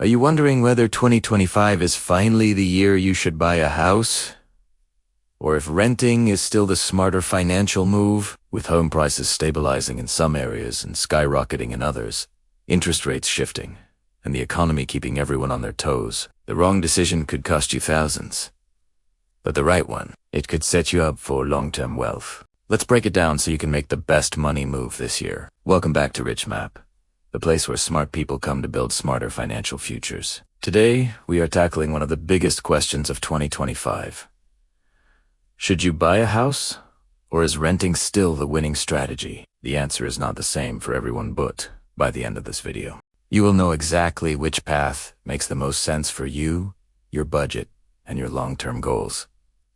Are you wondering whether 2025 is finally the year you should buy a house? Or if renting is still the smarter financial move? With home prices stabilizing in some areas and skyrocketing in others, interest rates shifting, and the economy keeping everyone on their toes, the wrong decision could cost you thousands. But the right one, it could set you up for long-term wealth. Let's break it down so you can make the best money move this year. Welcome back to Rich Map, the place where smart people come to build smarter financial futures. Today, we are tackling one of the biggest questions of 2025. Should you buy a house, or is renting still the winning strategy? The answer is not the same for everyone, but by the end of this video, you will know exactly which path makes the most sense for you, your budget, and your long-term goals.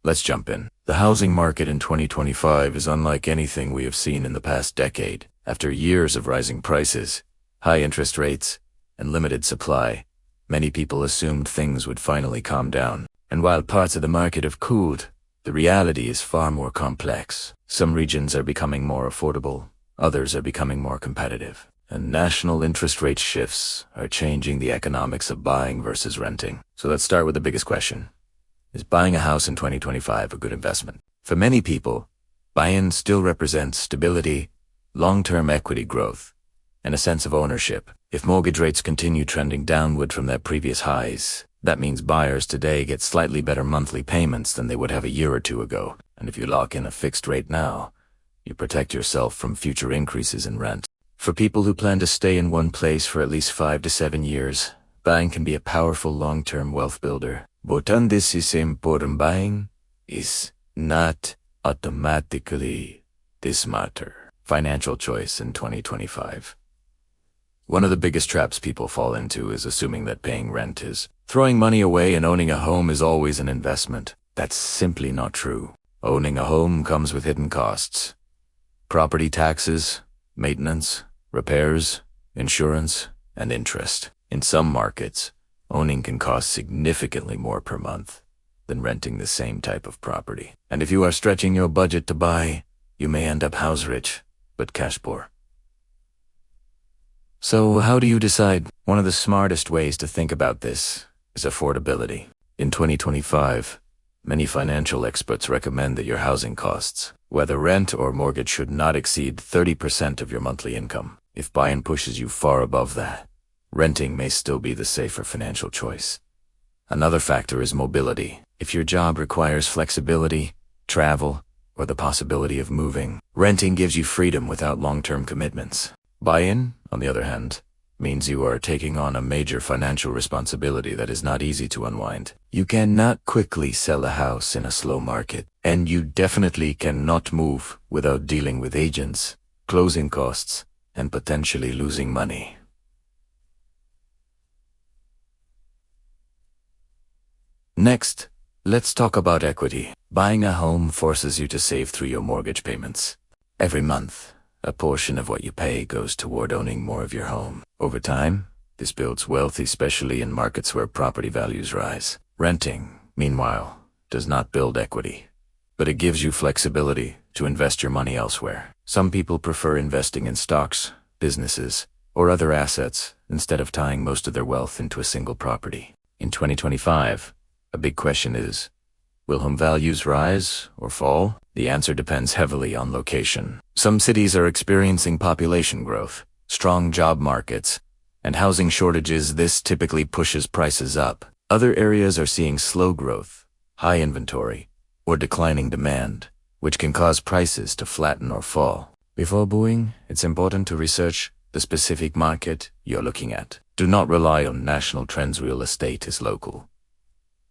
Let's jump in. The housing market in 2025 is unlike anything we have seen in the past decade. After years of rising prices, high interest rates, and limited supply, many people assumed things would finally calm down. And while parts of the market have cooled, the reality is far more complex. Some regions are becoming more affordable, others are becoming more competitive, and national interest rate shifts are changing the economics of buying versus renting. So let's start with the biggest question. Is buying a house in 2025 a good investment? For many people, buy-in still represents stability, long-term equity growth, and a sense of ownership. If mortgage rates continue trending downward from their previous highs, that means buyers today get slightly better monthly payments than they would have a year or two ago. And if you lock in a fixed rate now, you protect yourself from future increases in rent. For people who plan to stay in one place for at least 5 to 7 years, buying can be a powerful long-term wealth builder. But this is important. Buying is not automatically the smarter financial choice in 2025. One of the biggest traps people fall into is assuming that paying rent is throwing money away and owning a home is always an investment. That's simply not true. Owning a home comes with hidden costs. Property taxes, maintenance, repairs, insurance, and interest. In some markets, owning can cost significantly more per month than renting the same type of property. And if you are stretching your budget to buy, you may end up house rich, but cash poor. So how do you decide? One of the smartest ways to think about this is affordability. In 2025, many financial experts recommend that your housing costs, whether rent or mortgage, should not exceed 30% of your monthly income. If buy-in pushes you far above that, renting may still be the safer financial choice. Another factor is mobility. If your job requires flexibility, travel, or the possibility of moving, renting gives you freedom without long-term commitments. Buy-in, on the other hand, means you are taking on a major financial responsibility that is not easy to unwind. You cannot quickly sell a house in a slow market, and you definitely cannot move without dealing with agents, closing costs, and potentially losing money. Next, let's talk about equity. Buying a home forces you to save through your mortgage payments. Every month, a portion of what you pay goes toward owning more of your home. Over time, this builds wealth, especially in markets where property values rise. Renting, meanwhile, does not build equity, but it gives you flexibility to invest your money elsewhere. Some people prefer investing in stocks, businesses, or other assets instead of tying most of their wealth into a single property. In 2025, a big question is, will home values rise or fall? The answer depends heavily on location. Some cities are experiencing population growth, strong job markets, and housing shortages. This typically pushes prices up. Other areas are seeing slow growth, high inventory, or declining demand, which can cause prices to flatten or fall. Before buying, it's important to research the specific market you're looking at. Do not rely on national trends. Real estate is local.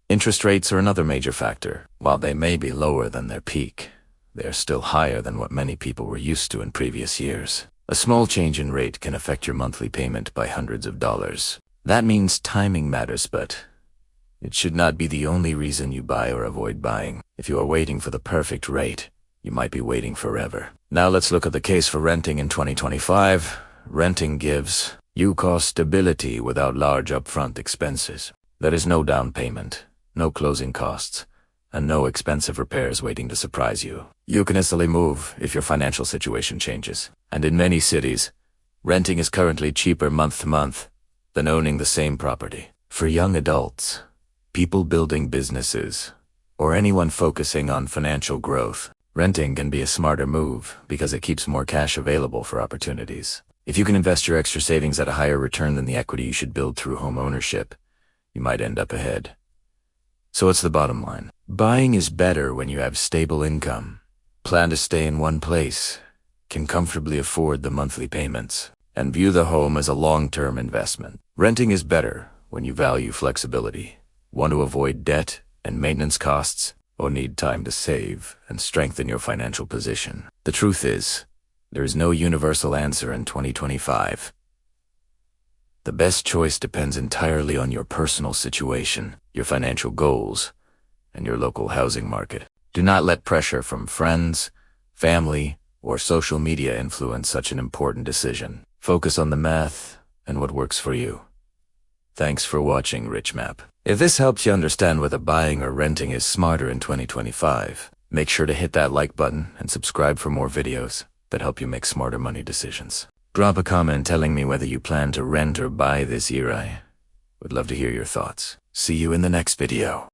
Interest rates are another major factor. While they may be lower than their peak, they are still higher than what many people were used to in previous years. A small change in rate can affect your monthly payment by hundreds of dollars. That means timing matters, but it should not be the only reason you buy or avoid buying. If you are waiting for the perfect rate, you might be waiting forever. Now let's look at the case for renting in 2025. Renting gives you cost stability without large upfront expenses. There is no down payment, no closing costs, and no expensive repairs waiting to surprise you. You can easily move if your financial situation changes. And in many cities, renting is currently cheaper month to month than owning the same property. For young adults, people building businesses, or anyone focusing on financial growth, renting can be a smarter move because it keeps more cash available for opportunities. If you can invest your extra savings at a higher return than the equity you should build through home ownership, you might end up ahead. So what's the bottom line? Buying is better when you have stable income, plan to stay in one place, can comfortably afford the monthly payments, and view the home as a long-term investment. Renting is better when you value flexibility, want to avoid debt and maintenance costs, or need time to save and strengthen your financial position. The truth is, there is no universal answer in 2025. The best choice depends entirely on your personal situation, your financial goals, and your local housing market. Do not let pressure from friends, family, or social media influence such an important decision. Focus on the math and what works for you. Thanks for watching Rich Map. If this helps you understand whether buying or renting is smarter in 2025, make sure to hit that like button and subscribe for more videos that help you make smarter money decisions. Drop a comment telling me whether you plan to rent or buy this year. I would love to hear your thoughts. See you in the next video.